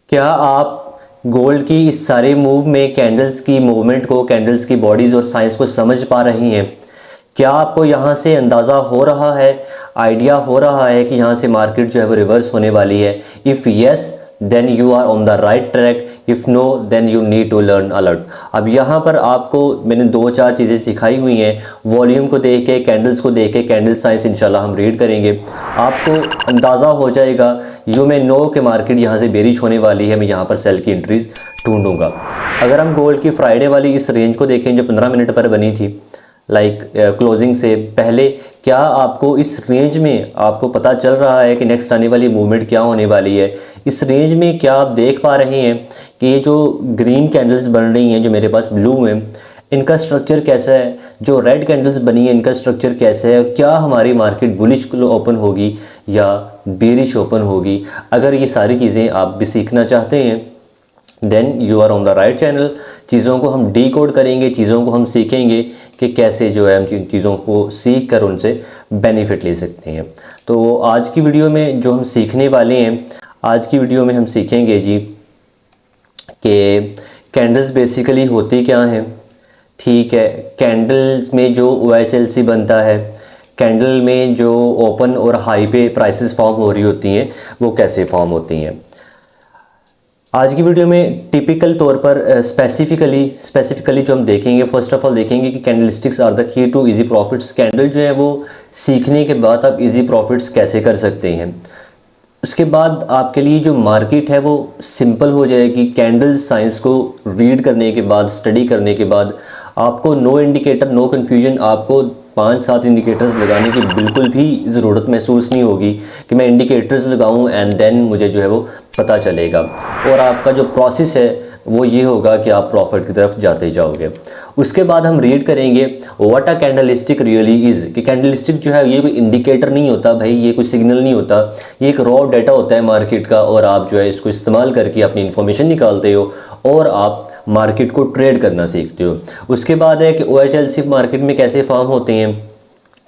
क्या आप गोल्ड की इस सारे मूव में कैंडल्स की मूवमेंट को, कैंडल्स की बॉडीज़ और साइंस को समझ पा रही हैं? क्या आपको यहाँ से अंदाज़ा हो रहा है, आइडिया हो रहा है कि यहाँ से मार्केट जो है वो रिवर्स होने वाली है? If yes then you are on the right track, if no then you need to learn alert. अब यहाँ पर आपको मैंने दो चार चीज़ें सिखाई हुई हैं। वॉल्यूम को देख के, कैंडल्स को देख के, कैंडल साइंस इंशाल्लाह हम रीड करेंगे। आपको अंदाज़ा हो जाएगा, यू मे नो कि मार्केट यहाँ से बेरिश होने वाली है, मैं यहाँ पर सेल की एंट्रीज ढूंढूंगा। अगर हम गोल्ड की फ्राइडे वाली इस रेंज को देखें जो 15 मिनट पर बनी थी, लाइक क्लोजिंग से पहले, क्या आपको इस रेंज में आपको पता चल रहा है कि नेक्स्ट आने वाली मूवमेंट क्या होने वाली है? इस रेंज में क्या आप देख पा रहे हैं कि ये जो ग्रीन कैंडल्स बन रही हैं, जो मेरे पास ब्लू हैं, इनका स्ट्रक्चर कैसा है? जो रेड कैंडल्स बनी है इनका स्ट्रक्चर कैसा है? क्या हमारी मार्केट बुलिश ओपन होगी या बेरिश ओपन होगी? अगर ये सारी चीज़ें आप भी सीखना चाहते हैं then you are on the right channel. चीज़ों को हम डीकोड करेंगे, चीज़ों को हम सीखेंगे कि कैसे जो है हम चीज़ों को सीख कर उनसे बेनिफिट ले सकते हैं। तो आज की वीडियो में जो हम सीखने वाले हैं, आज की वीडियो में हम सीखेंगे जी कि कैंडल्स बेसिकली होती क्या हैं। ठीक है, कैंडल में जो OHLC बनता है, कैंडल में जो ओपन और हाई पे प्राइसेस फॉर्म हो रही होती हैं, वो कैसे फॉर्म होती हैं। आज की वीडियो में टिपिकल तौर पर स्पेसिफिकली जो हम देखेंगे, फर्स्ट ऑफ ऑल देखेंगे कि candlesticks are the key to easy profits. Candle जो है वो सीखने के बाद आप इजी प्रॉफिट्स कैसे कर सकते हैं। उसके बाद आपके लिए जो मार्केट है वो सिंपल हो जाएगी। कैंडल साइंस को रीड करने के बाद, स्टडी करने के बाद आपको नो इंडिकेटर, नो कन्फ्यूजन, आपको 5-7 इंडिकेटर्स लगाने की बिल्कुल भी ज़रूरत महसूस नहीं होगी कि मैं इंडिकेटर्स लगाऊं एंड देन मुझे जो है वो पता चलेगा। और आपका जो प्रोसेस है वो ये होगा कि आप प्रॉफिट की तरफ जाते जाओगे। उसके बाद हम रीड करेंगे what a candlestick really is, कि कैंडलस्टिक जो है ये कोई इंडिकेटर नहीं होता भाई, ये कोई सिग्नल नहीं होता, ये एक रॉ डाटा होता है मार्केट का, और आप जो है इसको इस्तेमाल करके अपनी इन्फॉर्मेशन निकालते हो और आप मार्केट को ट्रेड करना सीखते हो। उसके बाद है कि OHLC मार्केट में कैसे फॉर्म होते हैं,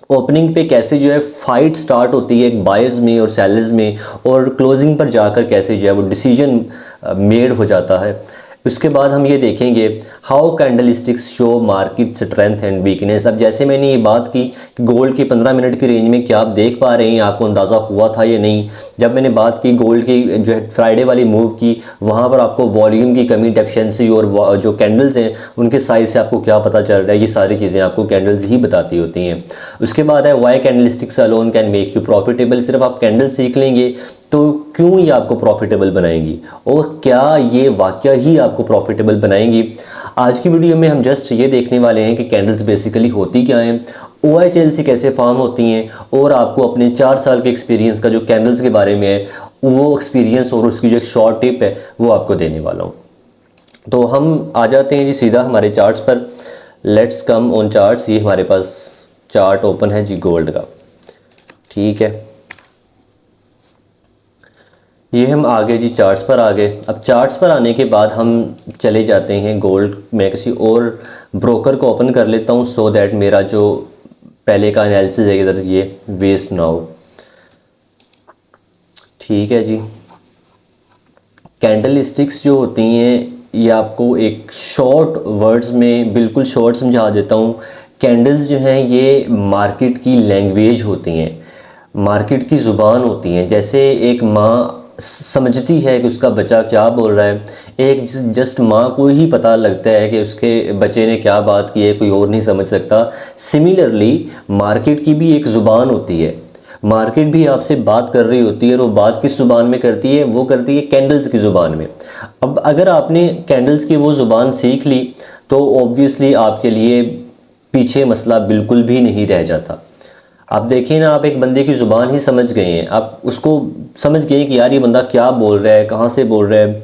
ओपनिंग पे कैसे जो है फाइट स्टार्ट होती है एक बायर्स में और सेलर्स में, और क्लोजिंग पर जाकर कैसे जो है वो डिसीजन मेड हो जाता है। उसके बाद हम ये देखेंगे how candlesticks show market strength and weakness. अब जैसे मैंने ये बात की कि गोल्ड की 15 मिनट की रेंज में क्या आप देख पा रहे हैं, आपको अंदाज़ा हुआ था या नहीं? जब मैंने बात की गोल्ड की जो है फ्राइडे वाली मूव की, वहाँ पर आपको वॉल्यूम की कमी, डेफिशिएंसी और जो कैंडल्स हैं उनके साइज से आपको क्या पता चल रहा है, ये सारी चीज़ें आपको कैंडल्स ही बताती होती हैं। उसके बाद है why candlesticks alone can make you profitable. सिर्फ आप कैंडल सीख लेंगे तो क्यों ये आपको प्रॉफिटेबल बनाएंगी, और क्या ये वाकया ही आपको प्रॉफिटेबल बनाएंगी? आज की वीडियो में हम जस्ट ये देखने वाले हैं कि कैंडल्स बेसिकली होती क्या हैं, OHLC कैसे फॉर्म होती हैं, और आपको अपने 4 साल के एक्सपीरियंस का जो कैंडल्स के बारे में है वो एक्सपीरियंस और उसकी जो एक शॉर्ट टिप है वो आपको देने वाला हूँ। तो हम आ जाते हैं जी सीधा हमारे चार्ट्स पर। Let's come on charts. ये हमारे पास चार्ट ओपन है जी गोल्ड का, ठीक है। ये हम आगे जी चार्ट्स पर आ गए। अब चार्ट्स पर आने के बाद हम चले जाते हैं गोल्ड में, किसी और ब्रोकर को ओपन कर लेता हूँ सो दैट मेरा जो पहले का एनालिसिस है इधर ये वेस्ट ना हो। ठीक है जी, कैंडल स्टिक्स जो होती हैं ये आपको एक शॉर्ट वर्ड्स में बिल्कुल शॉर्ट समझा देता हूँ। कैंडल्स जो हैं ये मार्केट की लैंग्वेज होती हैं, मार्केट की ज़ुबान होती हैं। जैसे एक माँ समझती है कि उसका बच्चा क्या बोल रहा है, एक जस्ट माँ को ही पता लगता है कि उसके बच्चे ने क्या बात की है, कोई और नहीं समझ सकता। सिमिलरली मार्केट की भी एक ज़ुबान होती है, मार्केट भी आपसे बात कर रही होती है, और वो बात किस ज़ुबान में करती है? वो करती है कैंडल्स की ज़ुबान में। अब अगर आपने कैंडल्स की वो ज़ुबान सीख ली तो ऑब्वियसली आपके लिए पीछे मसला बिल्कुल भी नहीं रह जाता। आप देखिए ना, आप एक बंदे की ज़ुबान ही समझ गए हैं, आप उसको समझ गए कि यार ये बंदा क्या बोल रहा है, कहाँ से बोल रहा है,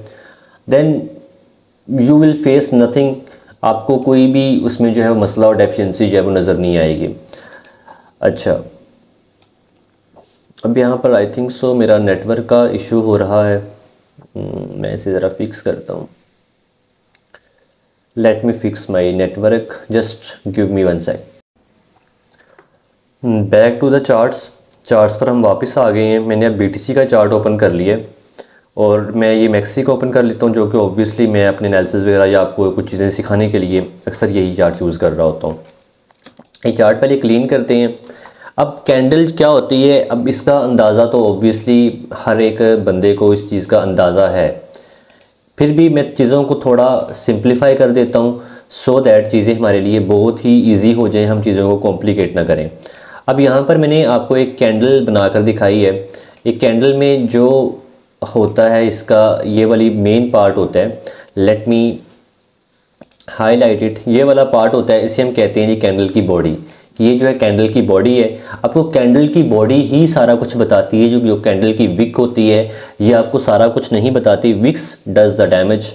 then you will face nothing. आपको कोई भी उसमें जो है मसला और डेफिशिएंसी जो है वो नज़र नहीं आएगी। अच्छा, अब यहाँ पर आई थिंक सो मेरा नेटवर्क का इशू हो रहा है। मैं इसे ज़रा फिक्स करता हूँ। Let me fix my network, just give me 1 sec. Back to the charts. Charts पर हम वापस आ गए हैं। मैंने अब BTC का चार्ट ओपन कर लिया है और मैं ये मैक्सी को ओपन कर लेता हूँ, जो कि ऑब्वियसली मैं अपने एनालिसिस वगैरह या आपको कुछ चीज़ें सिखाने के लिए अक्सर यही चार्ट यूज़ कर रहा होता हूँ। ये चार्ट पहले क्लीन करते हैं। अब कैंडल क्या होती है, अब इसका अंदाज़ा तो ऑब्वियसली हर एक बंदे को इस चीज़ का अंदाज़ा है, फिर भी मैं चीज़ों को थोड़ा सिंप्लीफाई कर देता हूँ सो दैट चीज़ें हमारे लिए बहुत ही ईजी हो जाए, हम चीज़ों को कॉम्प्लिकेट ना करें। अब यहाँ पर मैंने आपको एक कैंडल बनाकर दिखाई है। एक कैंडल में जो होता है, इसका ये वाली मेन पार्ट होता है, लेट मी हाईलाइट इट, ये वाला पार्ट होता है, इसे हम कहते हैं जी कैंडल की बॉडी। ये जो है कैंडल की बॉडी है। आपको कैंडल की बॉडी ही सारा कुछ बताती है। जो कैंडल की विक होती है ये आपको सारा कुछ नहीं बताती। Wicks does the damage,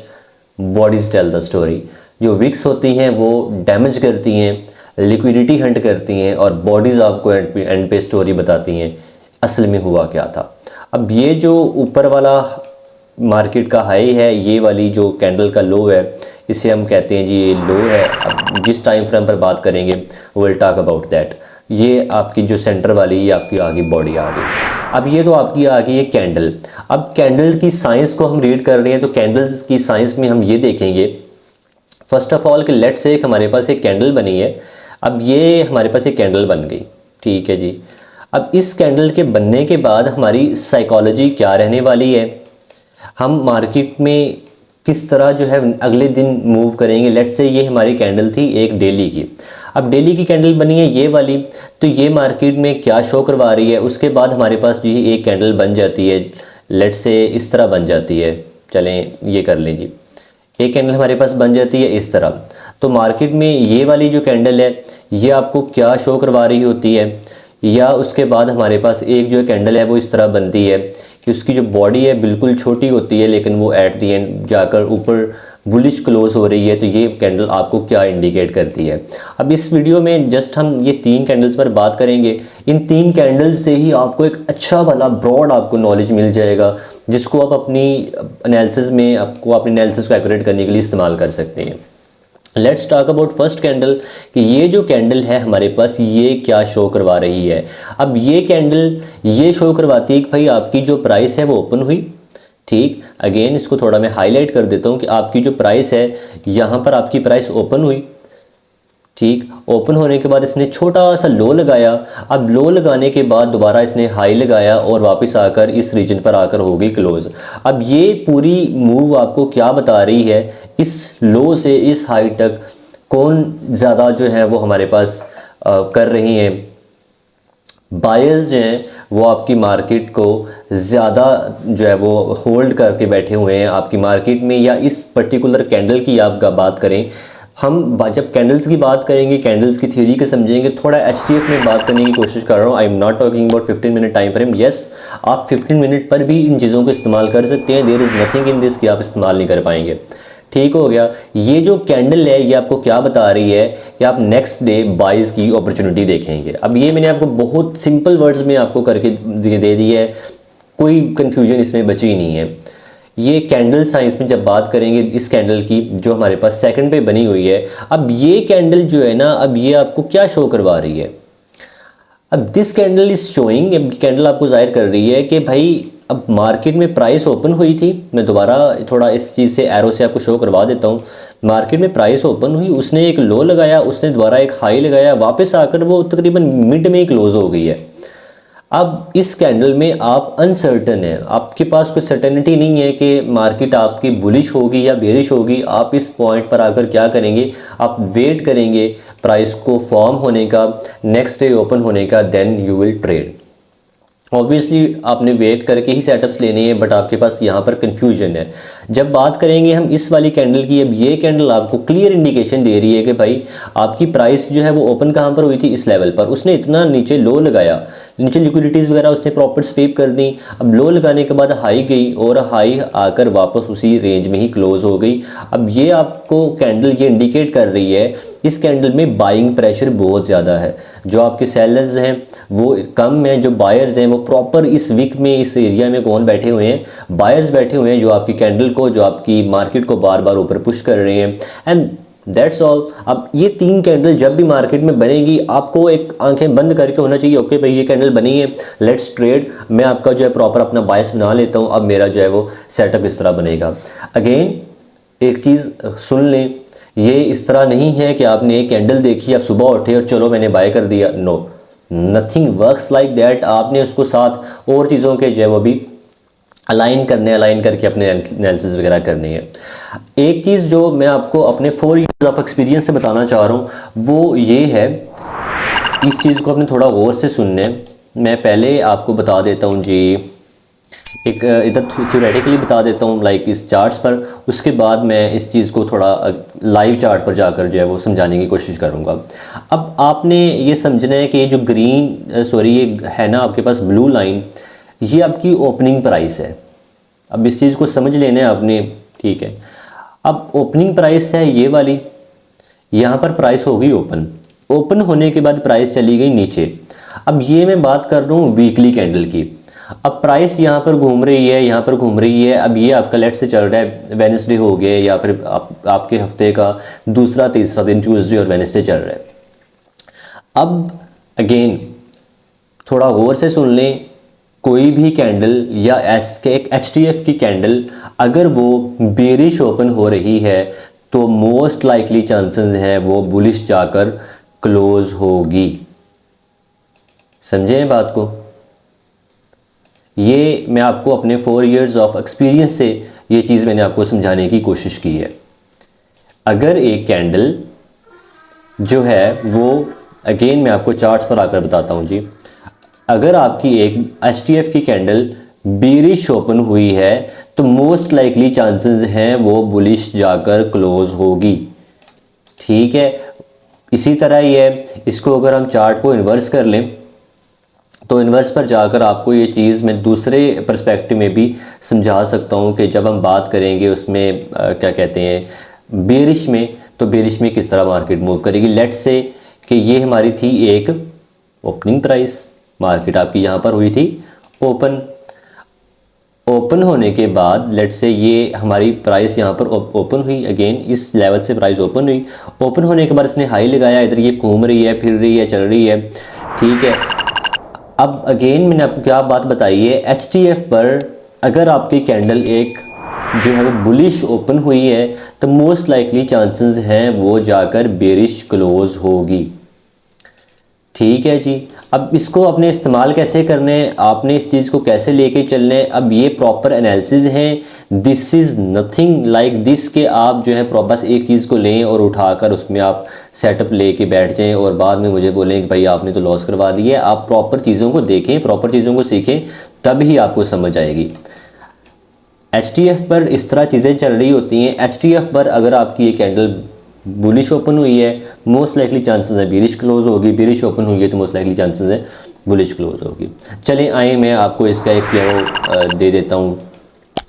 bodies tell the story. जो विक्स होती हैं वो डैमेज करती हैं, लिक्विडिटी हंट करती हैं, और बॉडीज़ आपको एंड पे स्टोरी बताती हैं असल में हुआ क्या था। अब ये जो ऊपर वाला मार्केट का हाई है, ये वाली जो कैंडल का लो है, इसे हम कहते हैं जी ये लो है। अब जिस टाइम फ्रेम पर बात करेंगे विल टॉक अबाउट दैट। ये आपकी जो सेंटर वाली, ये आपकी आगे बॉडी आ गई। अब ये तो आपकी आ गई है कैंडल। अब कैंडल की साइंस को हम रीड कर रहे हैं, तो कैंडल्स की साइंस में हम ये देखेंगे फर्स्ट ऑफ ऑल कि लेट से हमारे पास एक कैंडल बनी है। अब ये हमारे पास एक कैंडल बन गई, ठीक है जी। अब इस कैंडल के बनने के बाद हमारी साइकोलॉजी क्या रहने वाली है, हम मार्केट में किस तरह जो है अगले दिन मूव करेंगे। लेट से ये हमारी कैंडल थी एक डेली की। अब डेली की कैंडल बनी है ये वाली, तो ये मार्केट में क्या शो करवा रही है। उसके बाद हमारे पास जो है एक कैंडल बन जाती है, लेट से इस तरह बन जाती है, चलें ये कर लें जी, एक कैंडल हमारे पास बन जाती है इस तरह। तो मार्केट में ये वाली जो कैंडल है ये आपको क्या शो करवा रही होती है, या उसके बाद हमारे पास एक जो कैंडल है वो इस तरह बनती है कि उसकी जो बॉडी है बिल्कुल छोटी होती है, लेकिन वो एट दी एंड जाकर ऊपर बुलिश क्लोज हो रही है। तो ये कैंडल आपको क्या इंडिकेट करती है। अब इस वीडियो में जस्ट हम ये 3 कैंडल्स पर बात करेंगे। इन 3 कैंडल्स से ही आपको एक अच्छा वाला ब्रॉड आपको नॉलेज मिल जाएगा, जिसको आप अपनी एनालिसिस में, आपको अपने एनालिसिस को एक्यूरेट करने के लिए इस्तेमाल कर सकते हैं। Let's talk about first candle कि ये जो कैंडल है हमारे पास ये क्या शो करवा रही है। अब ये कैंडल ये शो करवाती है कि भाई आपकी जो प्राइस है वो ओपन हुई, ठीक। अगेन इसको थोड़ा मैं हाईलाइट कर देता हूँ कि आपकी जो प्राइस है यहाँ पर आपकी प्राइस ओपन हुई, ठीक। ओपन होने के बाद इसने छोटा सा लो लगाया। अब लो लगाने के बाद दोबारा इसने हाई लगाया और वापस आकर इस रीजन पर आकर हो गई क्लोज। अब ये पूरी मूव आपको क्या बता रही है, इस लो से इस हाई तक कौन ज़्यादा जो है वो हमारे पास कर रही हैं, बायर्स जो हैं वो आपकी मार्केट को ज़्यादा जो है वो होल्ड करके बैठे हुए हैं आपकी मार्केट में। या इस पर्टिकुलर कैंडल की आप बात करें, हम जब कैंडल्स की बात करेंगे, कैंडल्स की थ्योरी को समझेंगे, थोड़ा एचटीएफ में बात करने की कोशिश कर रहा हूँ। I am not talking about 15 minute time frame. Yes, आप 15 मिनट पर भी इन चीज़ों को इस्तेमाल कर सकते हैं। There is nothing in this कि आप इस्तेमाल नहीं कर पाएंगे, ठीक हो गया। ये जो कैंडल है ये आपको क्या बता रही है कि आप नेक्स्ट डे बाइज की अपॉर्चुनिटी देखेंगे। अब ये मैंने आपको बहुत सिंपल वर्ड्स में आपको करके दे दी है, कोई कन्फ्यूजन इसमें बची नहीं है। ये कैंडल साइंस में जब बात करेंगे इस कैंडल की जो हमारे पास सेकंड पे बनी हुई है, अब ये कैंडल जो है ना, अब ये आपको क्या शो करवा रही है। अब दिस कैंडल इज शोइंग, अब कैंडल आपको जाहिर कर रही है कि भाई अब मार्केट में प्राइस ओपन हुई थी। मैं दोबारा थोड़ा इस चीज़ से एरो से आपको शो करवा देता हूँ। मार्केट में प्राइस ओपन हुई, उसने एक लो लगाया, उसने दोबारा एक हाई लगाया, वापस आकर वो तकरीबन मिड में ही क्लोज हो गई है। अब इस कैंडल में आप अनसर्टन है, आपके पास कोई सर्टेनिटी नहीं है कि मार्केट आपकी बुलिश होगी या बेरिश होगी। आप इस पॉइंट पर आकर क्या करेंगे, आप वेट करेंगे प्राइस को फॉर्म होने का, नेक्स्ट डे ओपन होने का, then you will trade. Obviously आपने वेट करके ही सेटअप्स लेने हैं, बट आपके पास यहाँ पर कन्फ्यूजन है। जब बात करेंगे हम इस वाली कैंडल की, अब ये कैंडल आपको क्लियर इंडिकेशन दे रही है कि भाई आपकी प्राइस जो है वो ओपन कहाँ पर हुई थी, इस लेवल पर। उसने इतना नीचे लो लगाया, नीचे लिक्विडिटीज़ वगैरह उसने प्रॉपर स्वीप कर दी। अब लो लगाने के बाद हाई गई और हाई आकर वापस उसी रेंज में ही क्लोज हो गई। अब ये आपको कैंडल ये इंडिकेट कर रही है इस कैंडल में बाइंग प्रेशर बहुत ज़्यादा है। जो आपके सेलर्स हैं वो कम हैं, जो बायर्स हैं वो प्रॉपर इस वीक में इस एरिया में कौन बैठे हुए हैं, बायर्स बैठे हुए हैं, जो आपकी कैंडल को, जो आपकी मार्केट को बार बार ऊपर पुश कर रहे हैं। And that's all. अब ये 3 कैंडल जब भी मार्केट में बनेगी आपको एक आंखें बंद करके होना चाहिए, ओके भाई ये कैंडल बनी है, लेट्स ट्रेड। मैं आपका जो है प्रॉपर अपना बायस बना लेता हूँ, अब मेरा जो है वो सेटअप इस तरह बनेगा। अगेन एक चीज़ सुन लें, ये इस तरह नहीं है कि आपने एक कैंडल देखी, आप सुबह उठे और चलो मैंने बाय कर दिया। No, nothing works like that. आपने उसको साथ और चीज़ों के जो है वो भी अलाइन करके अपने एनालिसिस वगैरह करनी है। एक चीज़ जो मैं आपको अपने 4 ईयर्स ऑफ एक्सपीरियंस से बताना चाह रहा हूँ वो ये है, इस चीज़ को आपने थोड़ा गौर से सुनना है। मैं पहले आपको बता देता हूँ जी, एक इधर थ्योरेटिकली बता देता हूँ लाइक इस चार्ट्स पर, उसके बाद मैं इस चीज़ को थोड़ा लाइव चार्ट पर जाकर जो है वो समझाने की कोशिश करूँगा। अब आपने ये समझना है कि ये जो ग्रीन सॉरी ये है ना आपके पास ब्लू लाइन, ये आपकी ओपनिंग प्राइस है। अब इस चीज़ को समझ लेना है आपने, ठीक है। अब ओपनिंग प्राइस है ये वाली, यहाँ पर प्राइस होगी ओपन, ओपन होने के बाद प्राइस चली गई नीचे। अब ये मैं बात कर रहा हूँ वीकली कैंडल की। अब प्राइस यहाँ पर घूम रही है, यहाँ पर घूम रही है। अब ये आपका लेट से चल रहा है वेडनेसडे हो गए या फिर आपके हफ्ते का दूसरा तीसरा दिन ट्यूसडे और वेडनेसडे चल रहा है। अब अगेन थोड़ा गौर से सुन लें, कोई भी कैंडल या एक HTF की कैंडल अगर वो बेरिश ओपन हो रही है तो मोस्ट लाइकली चांसेस है वो बुलिश जाकर क्लोज होगी। समझें बात को? ये मैं आपको अपने 4 इयर्स ऑफ एक्सपीरियंस से ये चीज़ मैंने आपको समझाने की कोशिश की है। अगर एक कैंडल जो है वो, अगेन मैं आपको चार्ट्स पर आकर बताता हूँ जी, अगर आपकी एक HTF की कैंडल बेरिश ओपन हुई है तो मोस्ट लाइकली चांसेस हैं वो बुलिश जाकर क्लोज होगी। ठीक है, इसी तरह ही है, इसको अगर हम चार्ट को इन्वर्स कर लें तो इन्वर्स पर जाकर आपको ये चीज़ मैं दूसरे पर्सपेक्टिव में भी समझा सकता हूँ कि जब हम बात करेंगे उसमें क्या कहते हैं बेरिश में, तो बेरिश में किस तरह मार्केट मूव करेगी। लेट्स से कि ये हमारी थी एक ओपनिंग प्राइस, मार्केट आपकी यहाँ पर हुई थी ओपन, ओपन होने के बाद लेट्स से ये हमारी प्राइस यहाँ पर ओपन हुई, अगेन इस लेवल से प्राइस ओपन हुई, ओपन होने के बाद इसने हाई लगाया, इधर ये घूम रही है, फिर रही है, चल रही है, ठीक है। अब अगेन मैंने आपको क्या बात बताई है, HTF पर अगर आपकी कैंडल एक जो है वो बुलिश ओपन हुई है तो मोस्ट लाइकली चांसेस हैं वो जाकर बेरिश क्लोज होगी। ठीक है जी। अब इसको अपने इस्तेमाल कैसे करने हैं, आपने इस चीज़ को कैसे लेके चलने हैं, अब ये प्रॉपर एनालिसिस हैं। This is nothing like this के आप जो है बस एक चीज़ को लें और उठाकर उसमें आप सेटअप लेके बैठ जाएं और बाद में मुझे बोलें कि भाई आपने तो लॉस करवा दिया है। आप प्रॉपर चीज़ों को देखें, प्रॉपर चीज़ों को सीखें, तब ही आपको समझ आएगी। HTF पर इस तरह चीज़ें चल रही होती हैं। HTF पर अगर आपकी ये कैंडल बुलिश ओपन हुई है मोस्ट लाइकली चांसेस है बेरिश क्लोज होगी, बेरिश ओपन हुई है तो मोस्ट लाइकली चांसेस है बुलिश क्लोज होगी। चलें आए मैं आपको इसका एक जो दे देता हूँ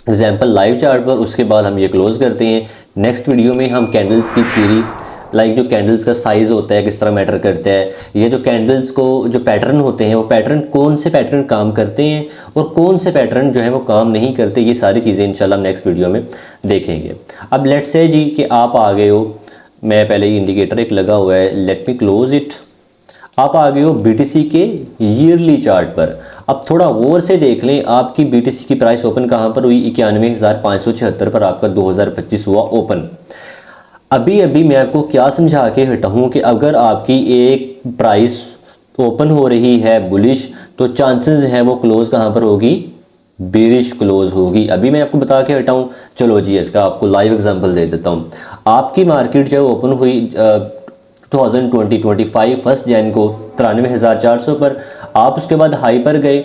एग्जांपल लाइव चार्ट पर, उसके बाद हम ये क्लोज करते हैं। नेक्स्ट वीडियो में हम कैंडल्स की थ्योरी लाइक जो कैंडल्स का साइज़ होता है किस तरह मैटर करता है, ये जो कैंडल्स को जो पैटर्न होते हैं वो पैटर्न कौन से पैटर्न काम करते हैं और कौन से पैटर्न जो है वो काम नहीं करते, ये सारी चीज़ें इंशाल्लाह नेक्स्ट वीडियो में देखेंगे। अब लेट्स से जी कि आप आ गए हो, मैं पहले ही इंडिकेटर एक लगा हुआ है, लेट मी क्लोज इट, आप आ गए हो BTC के ईयरली चार्ट पर। अब थोड़ा गौर से देख लें आपकी BTC की प्राइस ओपन कहाँ पर हुई, 91,576 पर आपका 2025 हुआ ओपन। अभी अभी मैं आपको क्या समझा के हटा हूँ कि अगर आपकी एक प्राइस ओपन हो रही है बुलिश तो चांसेस हैं वो क्लोज कहाँ पर होगी, बेरिश क्लोज होगी। अभी मैं आपको बता के हटाऊँ, चलो जी इसका आपको लाइव एग्जांपल दे देता हूँ। आपकी मार्केट जो ओपन हुई 2025 फर्स्ट जैन को 93,400 पर, आप उसके बाद हाई पर गए।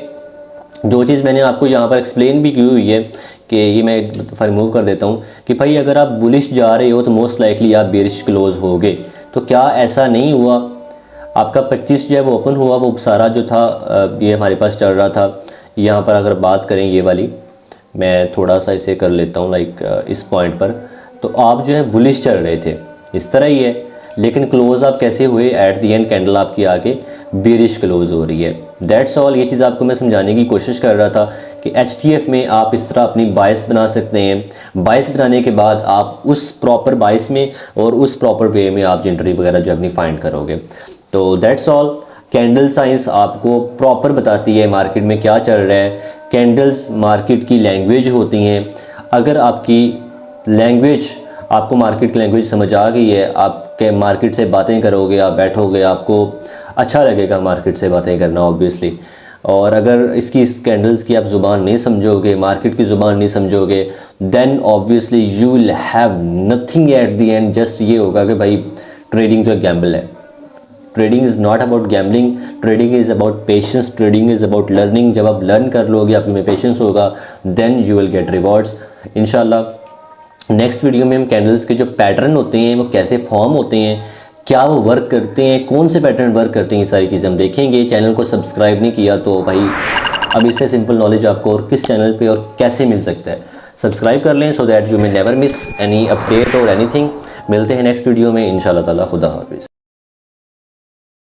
जो चीज़ मैंने आपको यहाँ पर एक्सप्लेन भी की हुई है कि ये मैं रिमूव कर देता हूँ कि भाई अगर आप बुलिश जा रहे हो तो मोस्ट लाइकली आप बेरिश क्लोज होगे। तो क्या ऐसा नहीं हुआ, आपका 25 जो है वो ओपन हुआ, वो सारा जो था ये हमारे पास चल रहा था। यहाँ पर अगर बात करें ये वाली, मैं थोड़ा सा इसे कर लेता हूँ लाइक इस पॉइंट पर, तो आप जो है बुलिश चल रहे थे इस तरह ही है, लेकिन क्लोज आप कैसे हुए एट दी एंड कैंडल आपकी आके बेरिश क्लोज हो रही है। That's all. ये चीज़ आपको मैं समझाने की कोशिश कर रहा था कि HTF में आप इस तरह अपनी बायस बना सकते हैं। बायस बनाने के बाद आप उस प्रॉपर बायस में और उस प्रॉपर वे में आप जेंडरी वगैरह जो अपनी फाइंड करोगे। तो दैट्स ऑल। कैंडल साइंस आपको प्रॉपर बताती है मार्केट में क्या चल रहा है। कैंडल्स मार्केट की लैंग्वेज होती हैं। अगर आपकी लैंग्वेज, आपको मार्केट की लैंग्वेज समझ आ गई है, आपके मार्केट से बातें करोगे, आप बैठोगे, आपको अच्छा लगेगा मार्केट से बातें करना ऑब्वियसली। और अगर इसकी इस कैंडल्स की आप ज़ुबान नहीं समझोगे, मार्केट की ज़ुबान नहीं समझोगे, then obviously you will have nothing at the end. Just ये होगा कि भाई ट्रेडिंग तो एक गैम्बल है। Trading is not about gambling, trading is about patience, trading is about learning. जब आप लर्न कर लोगे, आप में पेशेंस होगा, then you will get rewards इंशाल्लाह। नेक्स्ट वीडियो में हम कैंडल्स के जो पैटर्न होते हैं वो कैसे फॉर्म होते हैं, क्या वो वर्क करते हैं, कौन से पैटर्न वर्क करते हैं, ये सारी चीज़ें हम देखेंगे। चैनल को सब्सक्राइब नहीं किया तो भाई अब इससे सिंपल नॉलेज आपको और किस चैनल पे और कैसे मिल सकता है, सब्सक्राइब कर लें so that you may never miss any update और एनीथिंग। मिलते हैं नेक्स्ट वीडियो में इंशाल्लाह ताला। खुदा हाफिज़।